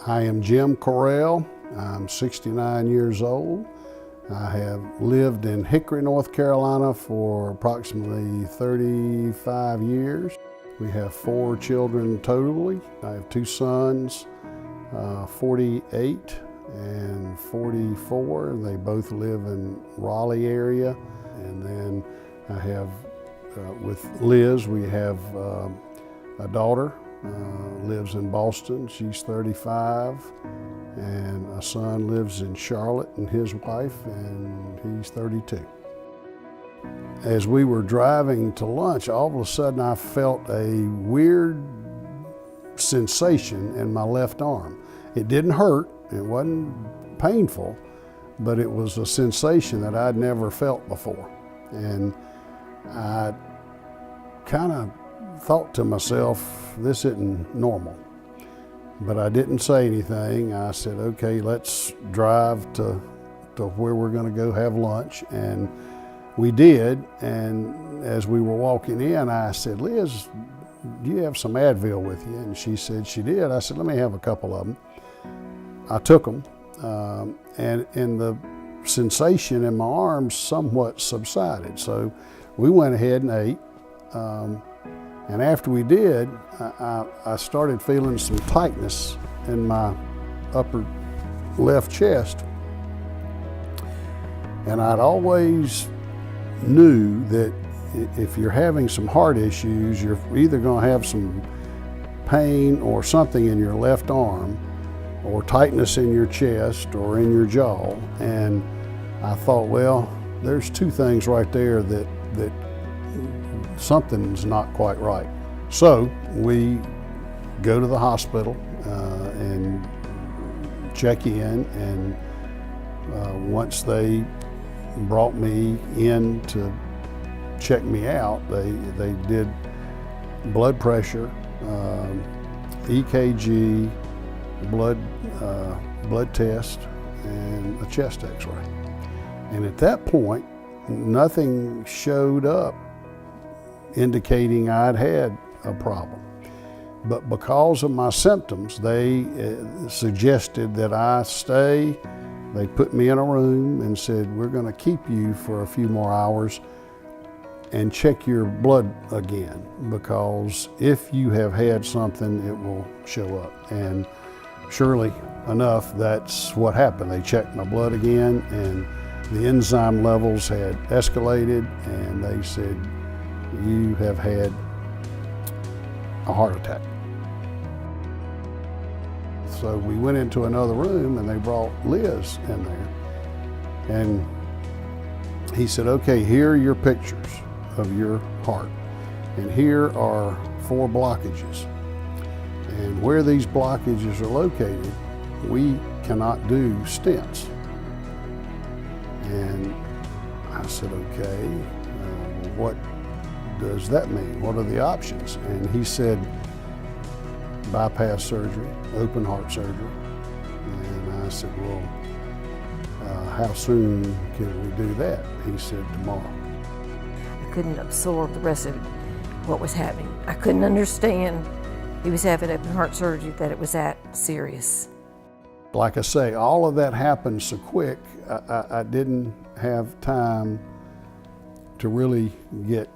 I am Jim Correll. I'm 69 years old. I have lived in Hickory, North Carolina for approximately 35 years. We have 4 children totally. I have 2 sons, 48 and 44. They both live in Raleigh area. And then I have, with Liz, we have a daughter, lives in Boston. She's 35. And a son lives in Charlotte and his wife, and he's 32. As we were driving to lunch, all of a sudden I felt a weird sensation in my left arm. It didn't hurt, it wasn't painful, but it was a sensation that I'd never felt before. And I kind of thought to myself, this isn't normal. But I didn't say anything. I said, okay, let's drive to where we're gonna go have lunch. And we did, and as we were walking in, I said, Liz, do you have some Advil with you? And she said she did. I said, let me have a couple of them. I took them, and the sensation in my arms somewhat subsided. So we went ahead and ate. And after we did, I started feeling some tightness in my upper left chest. And I'd always knew that if you're having some heart issues, you're either going to have some pain or something in your left arm, or tightness in your chest or in your jaw. And I thought, well, there's 2 things right there that something's not quite right. So we go to the hospital and check in, and once they brought me in to check me out, they did blood pressure, EKG, blood test, and a chest x-ray. And at that point, nothing showed up indicating I'd had a problem. But because of my symptoms, they suggested that I stay. They put me in a room and said, we're going to keep you for a few more hours and check your blood again, because if you have had something, it will show up. And surely enough, that's what happened. They checked my blood again, and the enzyme levels had escalated, and they said, you have had a heart attack. So we went into another room, and they brought Liz in there. And he said, okay, here are your pictures of your heart. And here are 4 blockages. And where these blockages are located, we cannot do stents. And I said, okay, what does that mean? What are the options? And he said, bypass surgery, open heart surgery. And I said, well, how soon can we do that? He said, tomorrow. I couldn't absorb the rest of what was happening. I couldn't understand he was having open heart surgery, that it was that serious. Like I say, all of that happened so quick, I didn't have time to really get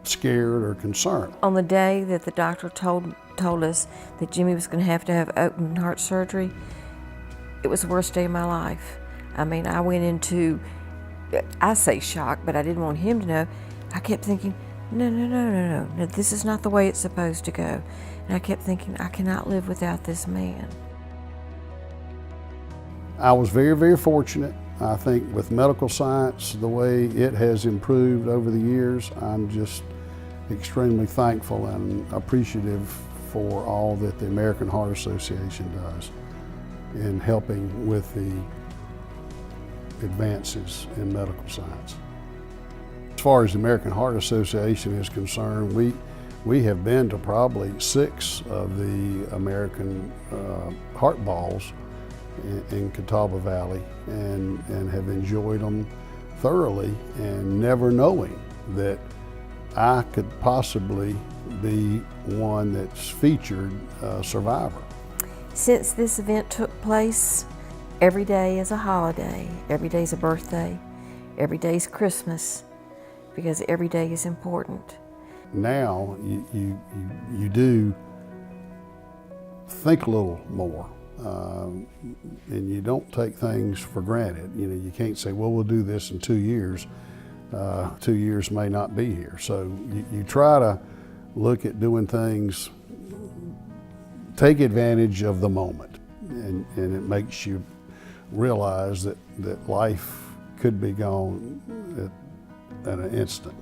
scared or concerned. On the day that the doctor told us that Jimmy was going to have open heart surgery, it was the worst day of my life. I mean, I went into, I say shock, but I didn't want him to know. I kept thinking, no, this is not the way it's supposed to go. And I kept thinking, I cannot live without this man. I was very, very fortunate. I think with medical science, the way it has improved over the years, I'm just extremely thankful and appreciative for all that the American Heart Association does in helping with the advances in medical science. As far as the American Heart Association is concerned, we have been to probably 6 of the American Heart Balls in Catawba Valley, and have enjoyed them thoroughly, and never knowing that I could possibly be one that's featured survivor. Since this event took place, every day is a holiday, every day is a birthday, every day is Christmas, because every day is important. Now you do think a little more, and you don't take things for granted. You know, you can't say, well, we'll do this in 2 years. 2 years may not be here. So you try to look at doing things, take advantage of the moment, and it makes you realize that life could be gone at an instant.